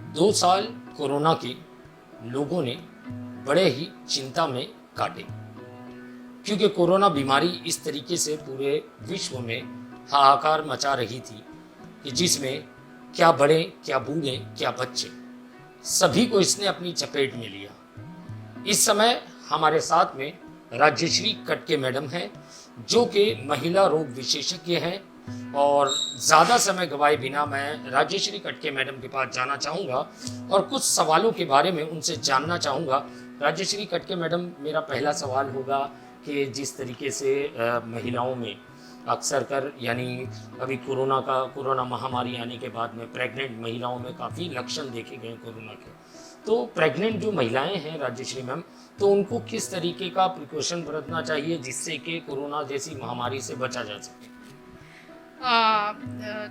2 साल कोरोना के लोगों ने बड़े ही चिंता में काटे, क्योंकि कोरोना बीमारी इस तरीके से पूरे विश्व में हाहाकार मचा रही थी कि जिसमें क्या बड़े, क्या बूढ़े, क्या बच्चे, सभी को इसने अपनी चपेट में लिया। इस समय हमारे साथ में राजश्री कटके मैडम हैं, जो कि महिला रोग विशेषज्ञ हैं। और ज़्यादा समय गवाए बिना मैं राजश्री कटके मैडम के पास जाना चाहूँगा और कुछ सवालों के बारे में उनसे जानना चाहूँगा। राजश्री कटके मैडम, मेरा पहला सवाल होगा कि जिस तरीके से महिलाओं में अक्सर कर, यानी अभी कोरोना महामारी आने के बाद में प्रेग्नेंट महिलाओं में काफ़ी लक्षण देखे गए कोरोना के, तो प्रेग्नेंट जो महिलाएं हैं राजश्री मैम, तो उनको किस तरीके का प्रिकॉशन बरतना चाहिए जिससे कि कोरोना जैसी महामारी से बचा जा सके?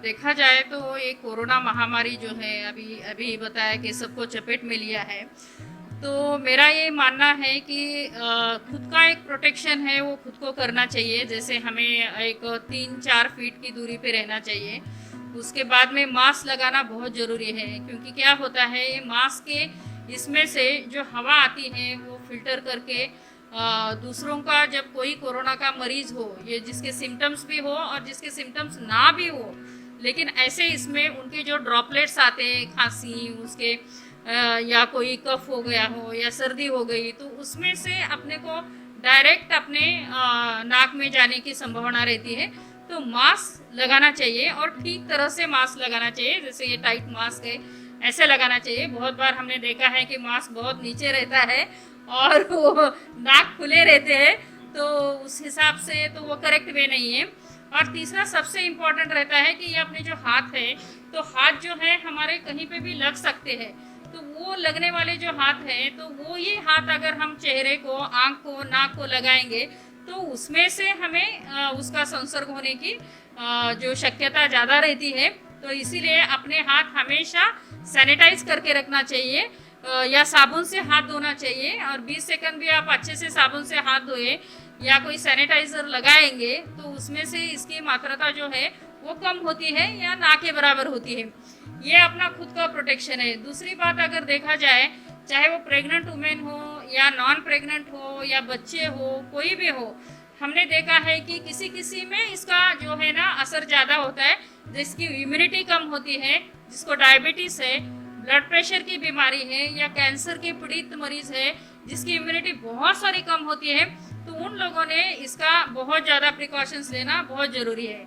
देखा जाए तो ये कोरोना महामारी जो है अभी अभी बताया कि सबको चपेट में लिया है। तो मेरा ये मानना है कि खुद का एक प्रोटेक्शन है वो खुद को करना चाहिए। जैसे हमें एक 3-4 फीट की दूरी पे रहना चाहिए। उसके बाद में मास्क लगाना बहुत ज़रूरी है, क्योंकि क्या होता है, ये मास्क के इसमें से जो हवा आती है वो फिल्टर करके दूसरों का, जब कोई कोरोना का मरीज हो, ये जिसके सिम्टम्स भी हो और जिसके सिम्टम्स ना भी हो, लेकिन ऐसे इसमें उनके जो ड्रॉपलेट्स आते हैं, खांसी उसके या कोई कफ हो गया हो या सर्दी हो गई, तो उसमें से अपने को डायरेक्ट अपने नाक में जाने की संभावना रहती है। तो मास्क लगाना चाहिए और ठीक तरह से मास्क लगाना चाहिए। जैसे ये टाइट मास्क है, ऐसे लगाना चाहिए। बहुत बार हमने देखा है कि मास्क बहुत नीचे रहता है और वो नाक खुले रहते हैं, तो उस हिसाब से तो वो करेक्ट वे नहीं है। और तीसरा सबसे इम्पोर्टेंट रहता है कि ये अपने जो हाथ है, तो हाथ जो है हमारे कहीं पे भी लग सकते हैं। तो वो लगने वाले जो हाथ हैं, तो वो ये हाथ अगर हम चेहरे को, आँख को, नाक को लगाएंगे तो उसमें से हमें उसका संसर्ग होने की जो शक्यता ज़्यादा रहती है। तो इसीलिए अपने हाथ हमेशा सैनिटाइज करके रखना चाहिए या साबुन से हाथ धोना चाहिए। और 20 सेकंड भी आप अच्छे से साबुन से हाथ धोए या कोई सैनिटाइजर लगाएंगे तो उसमें से इसकी मात्रा जो है वो कम होती है या ना के बराबर होती है। ये अपना खुद का प्रोटेक्शन है। दूसरी बात, अगर देखा जाए, चाहे वो प्रेग्नेंट वुमेन हो या नॉन प्रेग्नेंट हो या बच्चे हो, कोई भी हो, हमने देखा है कि किसी किसी में इसका जो है ना असर ज़्यादा होता है, जिसकी इम्यूनिटी कम होती है, जिसको डायबिटीज़ है, ब्लड प्रेशर की बीमारी है या कैंसर के पीड़ित मरीज है जिसकी इम्यूनिटी बहुत सारी कम होती है, तो उन लोगों ने इसका बहुत ज़्यादा प्रिकॉशंस लेना बहुत ज़रूरी है।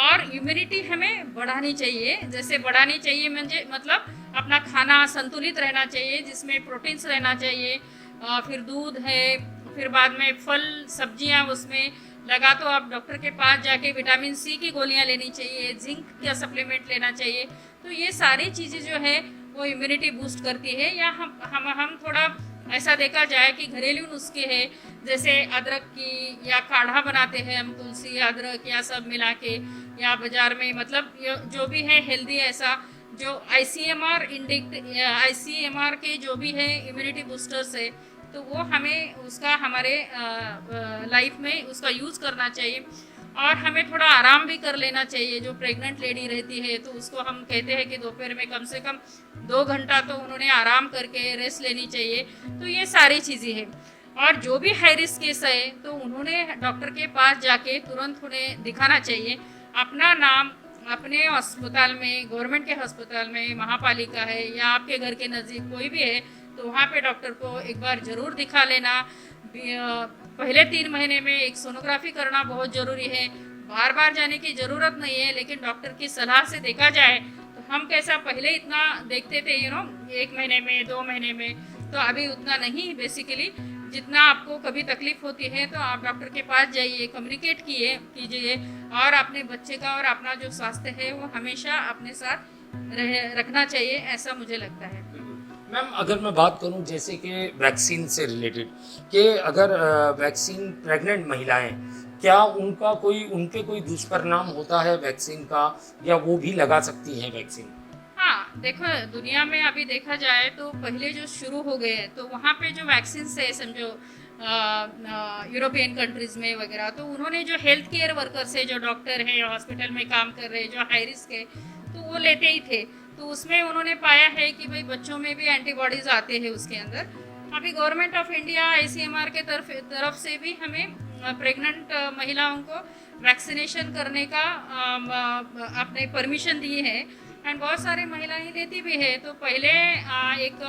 और इम्यूनिटी हमें बढ़ानी चाहिए। जैसे बढ़ानी चाहिए मतलब अपना खाना संतुलित रहना चाहिए, जिसमें प्रोटीन्स रहना चाहिए, फिर दूध है, फिर बाद में फल सब्जियां उसमें लगा, तो आप डॉक्टर के पास जाके विटामिन सी की गोलियां लेनी चाहिए, जिंक का सप्लीमेंट लेना चाहिए। तो ये सारी चीज़ें जो है वो इम्यूनिटी बूस्ट करती है। या हम थोड़ा ऐसा देखा जाए कि घरेलू नुस्खे हैं, जैसे अदरक की या काढ़ा बनाते हैं हम, तुलसी अदरक या सब मिला के, या बाजार में मतलब जो भी है हेल्दी, ऐसा जो आईसीएमआर के जो भी है इम्यूनिटी बूस्टर्स है, तो वो हमें उसका हमारे लाइफ में उसका यूज़ करना चाहिए। और हमें थोड़ा आराम भी कर लेना चाहिए। जो प्रेग्नेंट लेडी रहती है तो उसको हम कहते हैं कि दोपहर में कम से कम 2 घंटा तो उन्होंने आराम करके रेस्ट लेनी चाहिए। तो ये सारी चीज़ें हैं। और जो भी हाई रिस्क केस है तो उन्होंने डॉक्टर के पास जाके तुरंत उन्हें दिखाना चाहिए। अपना नाम अपने अस्पताल में, गवर्नमेंट के अस्पताल में, महापालिका है या आपके घर के नज़दीक कोई भी है, तो वहाँ पे डॉक्टर को एक बार ज़रूर दिखा लेना। पहले 3 महीने में एक सोनोग्राफी करना बहुत ज़रूरी है। बार बार जाने की ज़रूरत नहीं है, लेकिन डॉक्टर की सलाह से देखा जाए तो हम कैसा पहले इतना देखते थे 1 महीने में, 2 महीने में, तो अभी उतना नहीं। बेसिकली जितना आपको कभी तकलीफ होती है तो आप डॉक्टर के पास जाइए, कम्युनिकेट कीजिए और अपने बच्चे का और अपना जो स्वास्थ्य है वो हमेशा अपने साथ रखना चाहिए, ऐसा मुझे लगता है। मैम, अगर मैं बात करूं जैसे कि वैक्सीन से रिलेटेड, कि अगर वैक्सीन प्रेग्नेंट महिलाएं, क्या उनके कोई दुष्परिणाम होता है वैक्सीन का, या वो भी लगा सकती हैं वैक्सीन? हाँ, देखो दुनिया में अभी देखा जाए तो पहले जो शुरू हो गए हैं तो वहाँ पे जो वैक्सीन है, समझो यूरोपियन कंट्रीज में वगैरह, तो उन्होंने जो हेल्थ केयर वर्कर्स है, जो डॉक्टर है, हॉस्पिटल में काम कर रहे हैं, जो हाई रिस्क है, तो वो लेते ही थे। तो उसमें उन्होंने पाया है कि भाई बच्चों में भी एंटीबॉडीज आते हैं उसके अंदर। अभी गवर्नमेंट ऑफ इंडिया ICMR के तरफ से भी हमें प्रेग्नेंट महिलाओं को वैक्सीनेशन करने का अपने परमिशन दी है, एंड बहुत सारी महिलाएं लेती भी है। तो पहले एक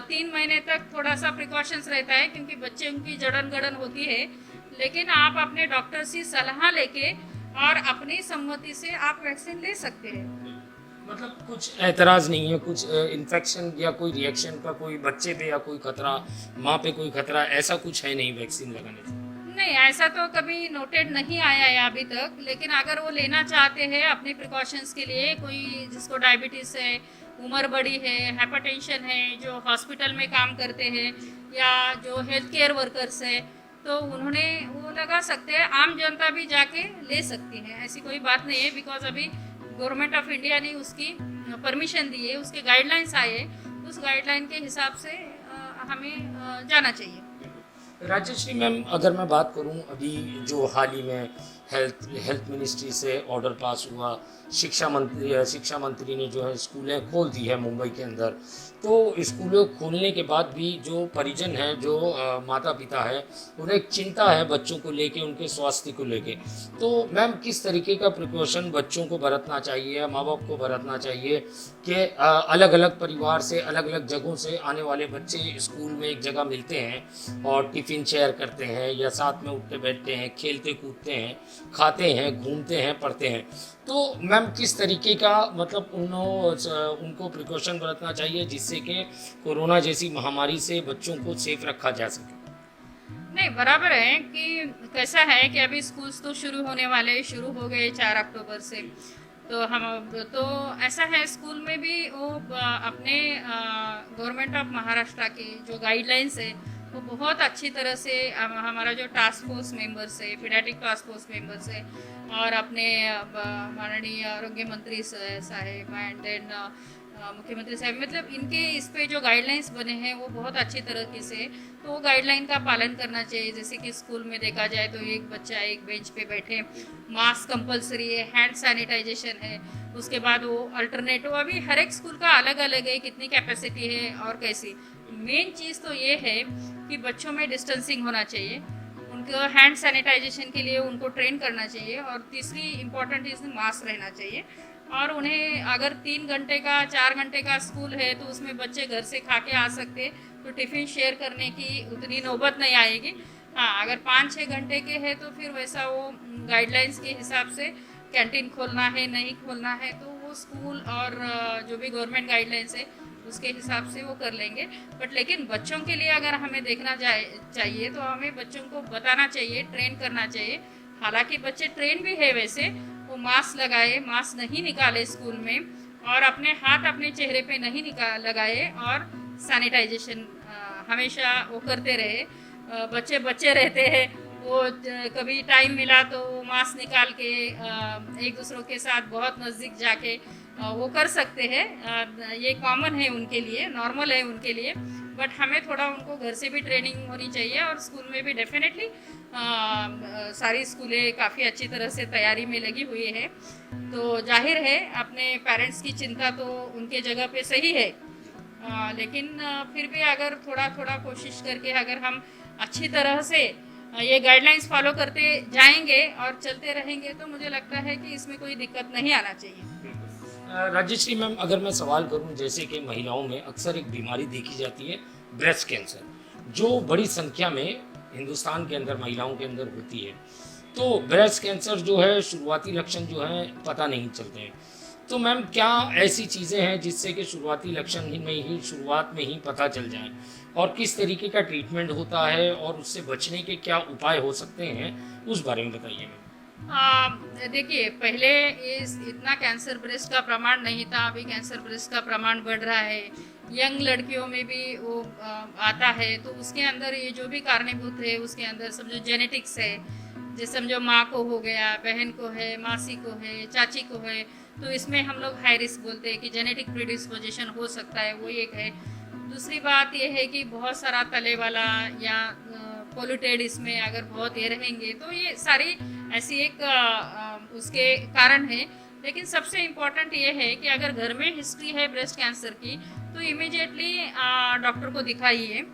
3 महीने तक थोड़ा सा प्रिकॉशंस रहता है क्योंकि बच्चे उनकी जड़न गड़न होती है, लेकिन आप अपने डॉक्टर से सलाह लेके और अपनी सम्मति से आप वैक्सीन ले सकते हैं। मतलब कुछ ऐतराज नहीं है, कुछ इन्फेक्शन या कोई रिएक्शन का कोई बच्चे पे या कोई खतरा, माँ पे कोई खतरा, ऐसा कुछ है नहीं वैक्सीन लगाने से? नहीं, ऐसा तो कभी नोटेड नहीं आया है अभी तक, लेकिन अगर वो लेना चाहते हैं अपने प्रिकॉशंस के लिए, कोई जिसको डायबिटीज़ है, उम्र बड़ी है, हाइपरटेंशन है, जो हॉस्पिटल में काम करते हैं या जो हेल्थ केयर वर्कर्स है, तो उन्होंने वो लगा सकते हैं। आम जनता भी जाके ले सकती है, ऐसी कोई बात नहीं है, बिकॉज अभी गवर्नमेंट ऑफ इंडिया ने उसकी परमिशन दी है, उसके गाइडलाइंस आए, उस गाइडलाइन के हिसाब से हमें जाना चाहिए। राजश्री मैम, अगर मैं बात करूं, अभी जो हाल ही में हेल्थ मिनिस्ट्री से ऑर्डर पास हुआ, शिक्षा मंत्री ने जो है स्कूलें खोल दी है मुंबई के अंदर, तो स्कूलों खोलने के बाद भी जो परिजन हैं, जो माता पिता है, उन्हें एक चिंता है बच्चों को लेके, उनके स्वास्थ्य को लेके। तो मैम, किस तरीके का प्रिकॉशन बच्चों को बरतना चाहिए, माँ बाप को बरतना चाहिए कि अलग अलग परिवार से, अलग अलग जगहों से आने वाले बच्चे स्कूल में एक जगह मिलते हैं और टिफ़िन शेयर करते हैं या साथ में उठते बैठते हैं, खेलते कूदते हैं, खाते हैं, घूमते हैं, पढ़ते हैं। तो मैम, किस तरीके का मतलब उनको प्रिकॉशन बरतना चाहिए जिससे कि कोरोना जैसी महामारी से बच्चों को सेफ रखा जा सके? नहीं, बराबर है कि कैसा है कि अभी स्कूल्स तो शुरू होने वाले, शुरू हो गए 4 अक्टूबर से। तो ऐसा है, स्कूल में भी वो अपने गवर्नमेंट ऑफ महाराष्ट्र की जो गाइडलाइंस है वो बहुत अच्छी तरह से हमारा जो टास्क फोर्स मेंबर्स है, पीडियाट्रिक टास्क फोर्स मेंबर्स है, और अपने माननीय आरोग्य मंत्री साहेब एंड देन मुख्यमंत्री साहब, मतलब इनके इस पे जो गाइडलाइंस बने हैं वो बहुत अच्छी तरीके से, तो वो गाइडलाइन का पालन करना चाहिए। जैसे कि स्कूल में देखा जाए तो एक बच्चा एक बेंच पे बैठे, मास्क कंपलसरी है, हैंड सैनिटाइजेशन है, उसके बाद वो अल्टरनेटिव, अभी हर एक स्कूल का अलग अलग है, कितनी कैपेसिटी है और कैसी। मेन चीज़ तो ये है कि बच्चों में डिस्टेंसिंग होना चाहिए, उनको हैंड सैनिटाइजेशन के लिए उनको ट्रेन करना चाहिए, और तीसरी इम्पॉर्टेंट चीज़ मास्क रहना चाहिए। और उन्हें अगर 3 घंटे का 4 घंटे का स्कूल है तो उसमें बच्चे घर से खा के आ सकते, तो टिफ़िन शेयर करने की उतनी नौबत नहीं आएगी। हाँ, अगर 5-6 घंटे के है तो फिर वैसा वो गाइडलाइंस के हिसाब से कैंटीन खोलना है नहीं खोलना है तो वो स्कूल और जो भी गवर्नमेंट गाइडलाइंस है उसके हिसाब से वो कर लेंगे। बट लेकिन बच्चों के लिए अगर हमें देखना चाहिए तो हमें बच्चों को बताना चाहिए, ट्रेन करना चाहिए। हालांकि बच्चे ट्रेन भी है वैसे, वो मास्क लगाए, मास्क नहीं निकाले स्कूल में, और अपने हाथ अपने चेहरे पे नहीं लगाए, और सैनिटाइजेशन हमेशा वो करते रहे। बच्चे रहते हैं, वो कभी टाइम मिला तो मास्क निकाल के एक दूसरों के साथ बहुत नज़दीक जाके वो कर सकते हैं। ये कॉमन है उनके लिए, नॉर्मल है उनके लिए, बट हमें थोड़ा उनको घर से भी ट्रेनिंग होनी चाहिए। और स्कूल में भी डेफिनेटली सारी स्कूलें काफ़ी अच्छी तरह से तैयारी में लगी हुई है, तो जाहिर है अपने पेरेंट्स की चिंता तो उनके जगह पे सही है, लेकिन फिर भी अगर थोड़ा थोड़ा कोशिश करके अगर हम अच्छी तरह से ये गाइडलाइंस फॉलो करते जाएंगे और चलते रहेंगे तो मुझे लगता है कि इसमें कोई दिक्कत नहीं आना चाहिए। राजश्री मैम, अगर मैं सवाल करूं, जैसे कि महिलाओं में अक्सर एक बीमारी देखी जाती है, ब्रेस्ट कैंसर, जो बड़ी संख्या में हिंदुस्तान के अंदर महिलाओं के अंदर होती है। तो ब्रेस्ट कैंसर जो है, शुरुआती लक्षण जो है पता नहीं चलते हैं। तो मैम, क्या ऐसी चीज़ें हैं जिससे कि शुरुआती लक्षण शुरुआत में ही पता चल जाए, और किस तरीके का ट्रीटमेंट होता है और उससे बचने के क्या उपाय हो सकते हैं, उस बारे में बताइए मैम। देखिए, पहले इतना कैंसर ब्रेस्ट का प्रमाण नहीं था, अभी कैंसर ब्रेस्ट का प्रमाण बढ़ रहा है। यंग लड़कियों में भी वो आता है, तो उसके अंदर ये जो भी कारणीभूत है उसके अंदर समझो जेनेटिक्स है, जैसे समझो माँ को हो गया, बहन को है, मासी को है, चाची को है, तो इसमें हम लोग हाई रिस्क बोलते हैं कि जेनेटिक प्रीडिस्पोजिशन हो सकता है, वो एक है। दूसरी बात ये है कि बहुत सारा तले वाला या पोल्यूटेड इसमें अगर बहुत ये रहेंगे तो ये सारी ऐसी एक उसके कारण है। लेकिन सबसे इम्पोर्टेंट ये है कि अगर घर में हिस्ट्री है ब्रेस्ट कैंसर की तो इमीडिएटली डॉक्टर को दिखाइए।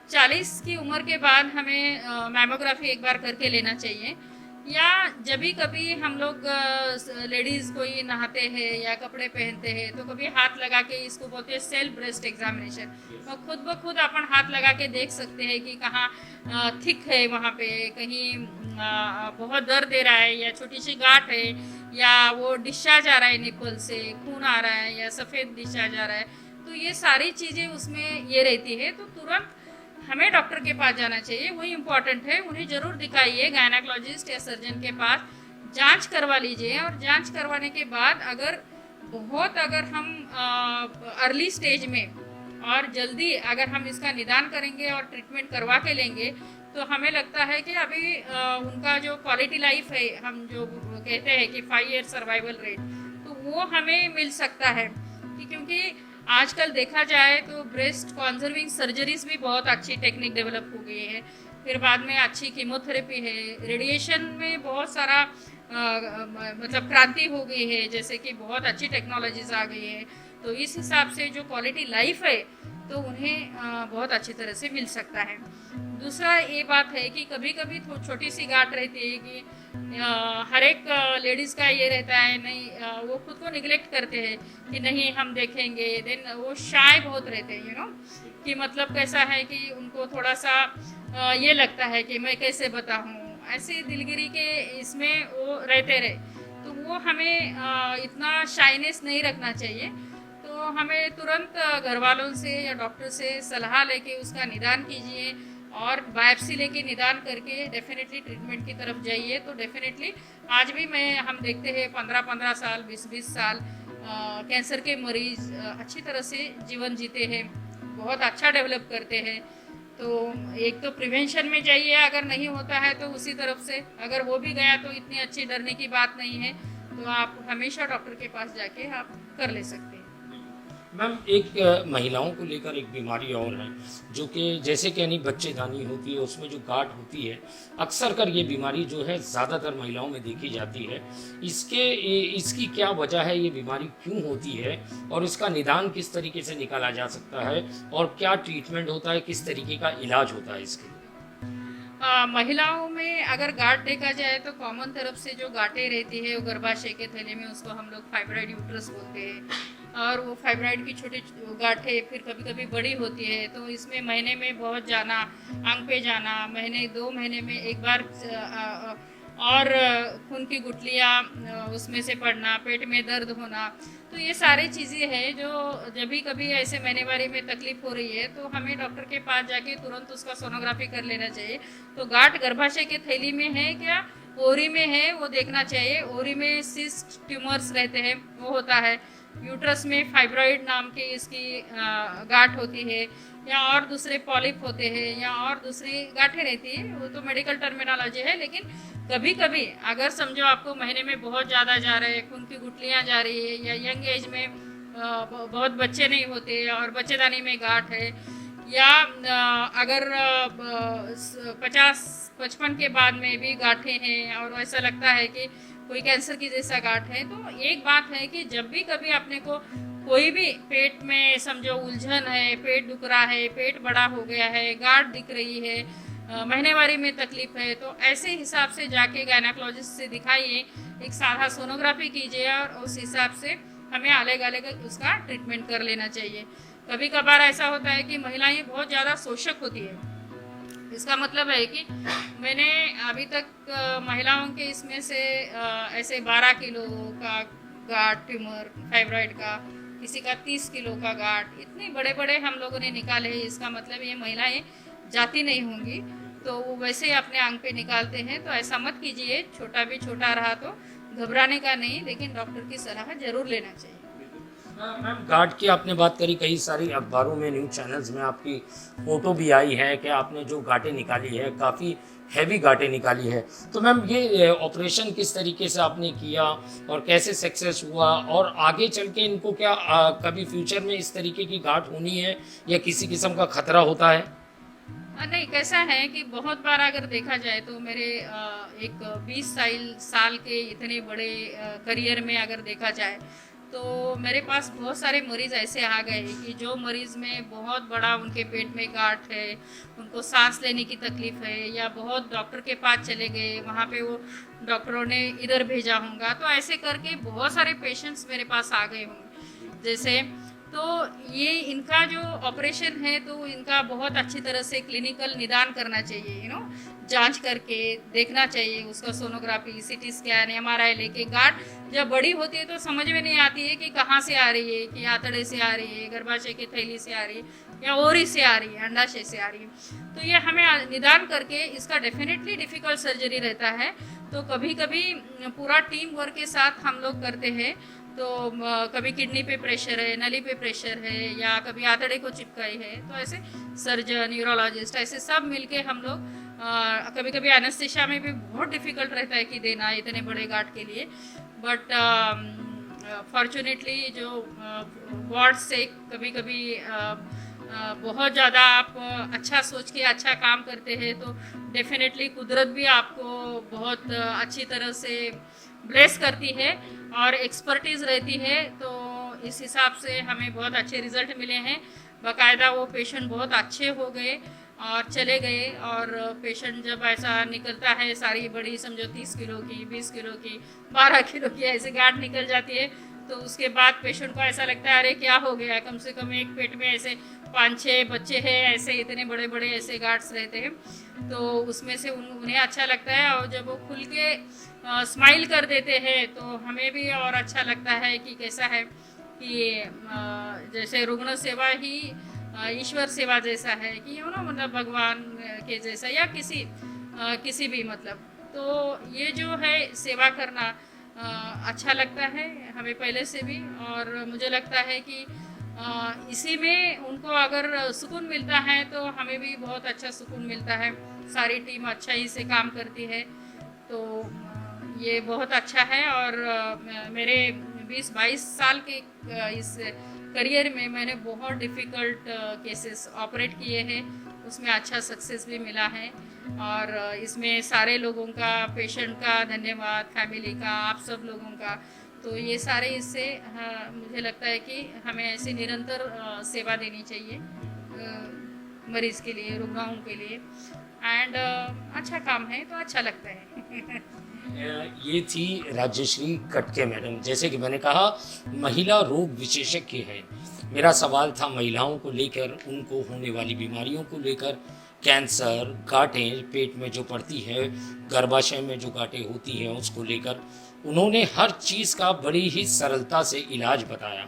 40 की उम्र के बाद हमें मैमोग्राफी एक बार करके लेना चाहिए, या जब भी कभी हम लोग लेडीज़ कोई नहाते हैं या कपड़े पहनते हैं तो कभी हाथ लगा के, इसको बोलते हैं सेल्फ ब्रेस्ट एग्जामिनेशन, तो खुद ब खुद अपन हाथ लगा के देख सकते हैं कि कहाँ थिक है, वहाँ पे कहीं बहुत दर्द दे रहा है या छोटी सी गांठ है या वो डिस्चार्ज आ रहा है निपल से, खून आ रहा है या सफ़ेद डिस्चार्ज आ रहा है, तो ये सारी चीज़ें उसमें ये रहती है। तो तुरंत हमें डॉक्टर के पास जाना चाहिए, वही इम्पोर्टेंट है। उन्हें ज़रूर दिखाइए गायनेकोलॉजिस्ट या सर्जन के पास, जांच करवा लीजिए, और जांच करवाने के बाद अगर हम अर्ली स्टेज में और जल्दी अगर हम इसका निदान करेंगे और ट्रीटमेंट करवा के लेंगे तो हमें लगता है कि अभी उनका जो क्वालिटी लाइफ है, हम जो कहते हैं कि 5 ईयर सर्वाइवल रेट, तो वो हमें मिल सकता है। क्योंकि आजकल देखा जाए तो ब्रेस्ट कॉन्जर्विंग सर्जरीज भी बहुत अच्छी टेक्निक डेवलप हो गई है, फिर बाद में अच्छी कीमोथेरेपी है, रेडिएशन में बहुत सारा मतलब क्रांति हो गई है, जैसे कि बहुत अच्छी टेक्नोलॉजीज आ गई है। तो इस हिसाब से जो क्वालिटी लाइफ है तो उन्हें बहुत अच्छी तरह से मिल सकता है। दूसरा ये बात है कि कभी कभी छोटी सी गांठ रहती है कि हर एक लेडीज़ का ये रहता है, नहीं वो खुद को निगलेक्ट करते हैं कि नहीं हम देखेंगे, देन वो शाय बहुत रहते हैं कि मतलब कैसा है कि उनको थोड़ा सा ये लगता है कि मैं कैसे बताऊँ, ऐसे दिलगिरी के इसमें वो रहते रहे, तो वो हमें इतना शाइनेस नहीं रखना चाहिए। तो हमें तुरंत घर वालों से या डॉक्टर से सलाह लेके उसका निदान कीजिए, और बायोप्सी लेके निदान करके डेफिनेटली ट्रीटमेंट की तरफ जाइए। तो डेफिनेटली आज भी हम देखते हैं 15-15 साल 20-20 साल कैंसर के मरीज अच्छी तरह से जीवन जीते हैं, बहुत अच्छा डेवलप करते हैं। तो एक तो प्रिवेंशन में जाइए, अगर नहीं होता है तो उसी तरफ से, अगर हो भी गया तो इतनी अच्छी डरने की बात नहीं है, तो आप हमेशा डॉक्टर के पास जाके आप कर ले सकते हैं। मैम, एक महिलाओं को लेकर एक बीमारी और है जो कि जैसे कि यानी बच्चेदानी होती है, उसमें जो गांठ होती है, अक्सर कर ये बीमारी जो है ज़्यादातर महिलाओं में देखी जाती है। इसकी क्या वजह है, ये बीमारी क्यों होती है और इसका निदान किस तरीके से निकाला जा सकता है और क्या ट्रीटमेंट होता है, किस तरीके का इलाज होता है इसके लिए? महिलाओं में अगर गांठ देखा जाए तो कॉमन तरफ से जो गांठें रहती है वो गर्भाशय के थैले में, उसको हम लोग फाइब्रॉइड यूट्रस बोलते हैं, और वो फाइब्रॉइड की छोटी गांठें फिर कभी कभी बड़ी होती है। तो इसमें महीने में बहुत जाना, अंग पे जाना, महीने 2 महीने में एक बार, और खून की गुठलियाँ उसमें से पड़ना, पेट में दर्द होना, तो ये सारी चीज़ें हैं जो जब भी कभी ऐसे महीनेवारी में तकलीफ हो रही है तो हमें डॉक्टर के पास जाके तुरंत उसका सोनोग्राफी कर लेना चाहिए। तो गांठ गर्भाशय के थैली में है क्या ओरी में है वो देखना चाहिए। ओरी में सिस्ट ट्यूमर्स रहते हैं वो होता है, यूट्रस में फाइब्रॉइड नाम की इसकी गांठ होती है, या और दूसरे पॉलिप होते हैं, या और दूसरी गांठें रहती है, वो तो मेडिकल टर्मिनोलॉजी है। लेकिन कभी कभी अगर समझो आपको महीने में बहुत ज़्यादा जा रहे हैं, खून की गुठलियाँ जा रही है, या यंग एज में बहुत बच्चे नहीं होते और बच्चेदानी में गांठ है, या अगर 50-55 के बाद में भी गांठें हैं और ऐसा लगता है कि कोई कैंसर की जैसा गांठ है, तो एक बात है कि जब भी कभी अपने को कोई भी पेट में समझो उलझन है, पेट दुख रहा है, पेट बड़ा हो गया है, गांठ दिख रही है, महीनेवारी में तकलीफ है, तो ऐसे हिसाब से जाके गायनेकोलॉजिस्ट से दिखाइए, एक साधा सोनोग्राफी कीजिए और उस हिसाब से हमें अलग अलग उसका ट्रीटमेंट कर लेना चाहिए। कभी कभार ऐसा होता है कि महिलाएं बहुत ज़्यादा शोषक होती है, इसका मतलब है कि मैंने अभी तक महिलाओं के इसमें से ऐसे 12 किलो का गांठ ट्यूमर फाइब्रॉइड का, किसी का 30 किलो का गांठ, इतने बड़े बड़े हम लोगों ने निकाले हैं। इसका मतलब ये महिलाएं जाती नहीं होंगी, तो वो वैसे ही अपने अंग पे निकालते हैं। तो ऐसा मत कीजिए, छोटा भी छोटा रहा तो घबराने का नहीं, लेकिन डॉक्टर की सलाह जरूर लेना चाहिए। मैम, गांठ की आपने बात करी, कई सारी अखबारों में, न्यूज़ चैनल्स में आपकी फ़ोटो भी आई है कि आपने जो गांठें निकाली है काफ़ी हैवी गांठें निकाली है। तो मैम, ये ऑपरेशन किस तरीके से आपने किया और कैसे सक्सेस हुआ, और आगे चल के इनको क्या कभी फ्यूचर में इस तरीके की गांठ होनी है या किसी किस्म का खतरा होता है? नहीं, कैसा है कि बहुत बार अगर देखा जाए तो मेरे एक 20 साल के इतने बड़े करियर में अगर देखा जाए तो मेरे पास बहुत सारे मरीज़ ऐसे आ गए कि जो मरीज़ में बहुत बड़ा उनके पेट में गांठ है, उनको सांस लेने की तकलीफ़ है, या बहुत डॉक्टर के पास चले गए, वहाँ पे वो डॉक्टरों ने इधर भेजा होगा, तो ऐसे करके बहुत सारे पेशेंट्स मेरे पास आ गए होंगे जैसे। तो ये इनका जो ऑपरेशन है तो इनका बहुत अच्छी तरह से क्लिनिकल निदान करना चाहिए, जांच करके देखना चाहिए, उसका सोनोग्राफी, सीटी स्कैन, एमआरआई लेके। गांठ जब बड़ी होती है तो समझ में नहीं आती है कि कहाँ से आ रही है, कि आंतड़े से आ रही है, गर्भाशय की थैली से आ रही है, या ओरी से आ रही है, अंडाशय से आ रही है। तो ये हमें निदान करके, इसका डेफिनेटली डिफ़िकल्ट सर्जरी रहता है, तो कभी कभी पूरा टीम वर्क के साथ हम लोग करते हैं। तो कभी किडनी पे प्रेशर है, नली पे प्रेशर है, या कभी आंतड़े को चिपकाई है, तो ऐसे सर्जन, न्यूरोलॉजिस्ट, ऐसे सब मिलके हम लोग कभी कभी एनेस्थेशिया में भी बहुत डिफ़िकल्ट रहता है कि देना इतने बड़े गांठ के लिए, बट फॉर्चुनेटली जो वार्ड से कभी कभी बहुत ज़्यादा आप अच्छा सोच के अच्छा काम करते हैं तो डेफिनेटली कुदरत भी आपको बहुत अच्छी तरह से ब्लेस करती है और एक्सपर्टीज़ रहती है। तो इस हिसाब से हमें बहुत अच्छे रिजल्ट मिले हैं। बाकायदा वो पेशेंट बहुत अच्छे हो गए और चले गए, और पेशेंट जब ऐसा निकलता है, सारी बड़ी समझो 30 किलो की, 20 किलो की, 12 किलो की ऐसे गांठ निकल जाती है, तो उसके बाद पेशेंट को ऐसा लगता है अरे क्या हो गया, कम से कम एक पेट में ऐसे 5-6 बच्चे हैं, ऐसे इतने बड़े बड़े ऐसे गांठ्स रहते हैं, तो उसमें से उन्हें अच्छा लगता है। और जब वो खुल के स्माइल कर देते हैं तो हमें भी और अच्छा लगता है कि कैसा है कि जैसे रुग्ण सेवा ही ईश्वर सेवा जैसा है, कि मतलब भगवान के जैसा, या किसी भी मतलब। तो ये जो है सेवा करना अच्छा लगता है हमें पहले से भी, और मुझे लगता है कि इसी में उनको अगर सुकून मिलता है तो हमें भी बहुत अच्छा सुकून मिलता है। सारी टीम अच्छा ही से काम करती है, तो ये बहुत अच्छा है। और मेरे 20-22 साल के इस करियर में मैंने बहुत डिफ़िकल्ट केसेस ऑपरेट किए हैं, उसमें अच्छा सक्सेस भी मिला है। और इसमें सारे लोगों का, पेशेंट का धन्यवाद, फैमिली का, आप सब लोगों का, तो ये सारे इससे मुझे लगता है कि हमें ऐसे निरंतर सेवा देनी चाहिए मरीज़ के लिए, रुग्णाओं के लिए। एंड अच्छा काम है तो अच्छा लगता है। ये थी राजश्री कटके मैडम। जैसे कि मैंने कहा, महिला रोग विशेषज्ञ है। मेरा सवाल था महिलाओं को लेकर, उनको होने वाली बीमारियों को लेकर, कैंसर, गांठें पेट में जो पड़ती है, गर्भाशय में जो गांठें होती हैं उसको लेकर उन्होंने हर चीज़ का बड़ी ही सरलता से इलाज बताया,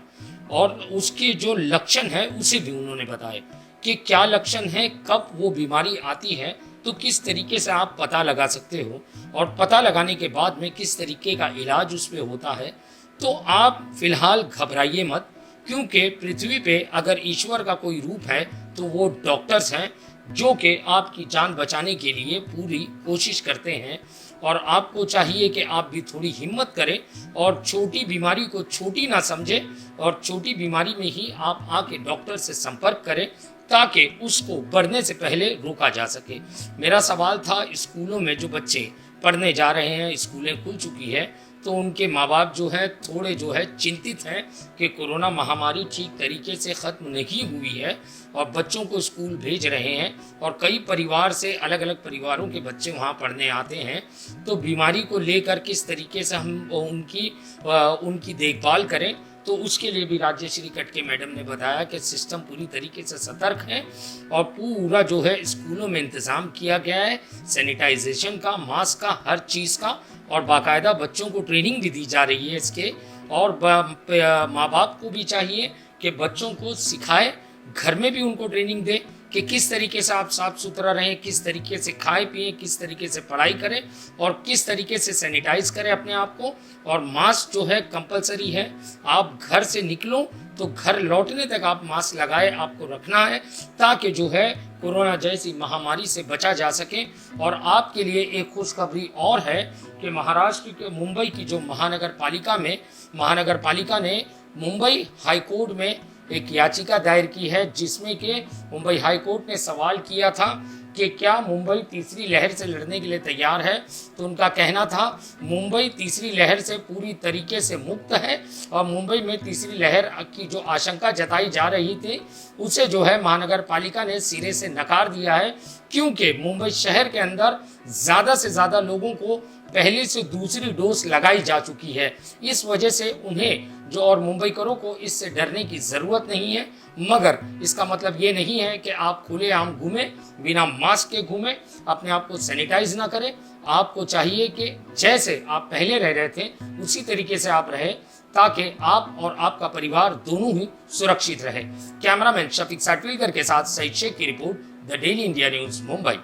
और उसके जो लक्षण है उसे भी उन्होंने बताया कि क्या लक्षण है, कब वो बीमारी आती है, तो किस तरीके से आप पता लगा सकते हो, और पता लगाने के बाद में किस तरीके का इलाज उस पर होता है। तो आप फिलहाल घबराइए मत, क्योंकि पृथ्वी पे अगर ईश्वर का कोई रूप है तो वो डॉक्टर्स हैं, जो कि आपकी जान बचाने के लिए पूरी कोशिश करते हैं। और आपको चाहिए कि आप भी थोड़ी हिम्मत करें और छोटी बीमारी को छोटी ना समझें, और छोटी बीमारी में ही आप आके डॉक्टर से संपर्क करें ताकि उसको बढ़ने से पहले रोका जा सके। मेरा सवाल था, स्कूलों में जो बच्चे पढ़ने जा रहे हैं, स्कूलें खुल चुकी है, तो उनके माँ बाप जो है थोड़े जो है चिंतित हैं कि कोरोना महामारी ठीक तरीके से ख़त्म नहीं हुई है, और बच्चों को स्कूल भेज रहे हैं, और कई परिवार से अलग अलग परिवारों के बच्चे वहाँ पढ़ने आते हैं। तो बीमारी को लेकर किस तरीके से हम उनकी देखभाल करें, तो उसके लिए भी राजश्री कटके मैडम ने बताया कि सिस्टम पूरी तरीके से सतर्क है, और पूरा जो है स्कूलों में इंतज़ाम किया गया है सैनिटाइजेशन का, मास्क का, हर चीज़ का, और बाकायदा बच्चों को ट्रेनिंग भी दी जा रही है इसके। और माँ बाप को भी चाहिए कि बच्चों को सिखाए, घर में भी उनको ट्रेनिंग दे कि किस तरीके से आप साफ सुथरा रहें, किस तरीके से खाएं पिएं, किस तरीके से पढ़ाई करें, और किस तरीके से सैनिटाइज करें अपने आप को। और मास्क जो है कंपलसरी है, आप घर से निकलो तो घर लौटने तक आप मास्क लगाए आपको रखना है, ताकि जो है कोरोना जैसी महामारी से बचा जा सके। और आपके लिए एक खुशखबरी और है कि महाराष्ट्र के मुंबई की जो महानगर पालिका ने मुंबई हाई कोर्ट में एक याचिका दायर की है, जिसमें कि मुंबई हाई कोर्ट ने सवाल किया था कि क्या मुंबई तीसरी लहर से लड़ने के लिए तैयार है, तो उनका कहना था मुंबई तीसरी लहर से पूरी तरीके से मुक्त है और मुंबई में तीसरी लहर की जो आशंका जताई जा रही थी उसे जो है महानगर पालिका ने सिरे से नकार दिया है, क्योंकि मुंबई शहर के अंदर ज़्यादा से ज़्यादा लोगों को पहली से दूसरी डोज लगाई जा चुकी है। इस वजह से उन्हें जो और मुंबईकरों को इससे डरने की ज़रूरत नहीं है, मगर इसका मतलब ये नहीं है कि आप खुलेआम घूमें, बिना मास्क के घूमें, अपने आप को सैनिटाइज ना करें। आपको चाहिए कि जैसे आप पहले रह रहे थे उसी तरीके से आप रहें, ताकि आप और आपका परिवार दोनों ही सुरक्षित रहे। कैमरामैन शफीक साटविलकर के साथ सईद शेख की report, the daily India news, Mumbai.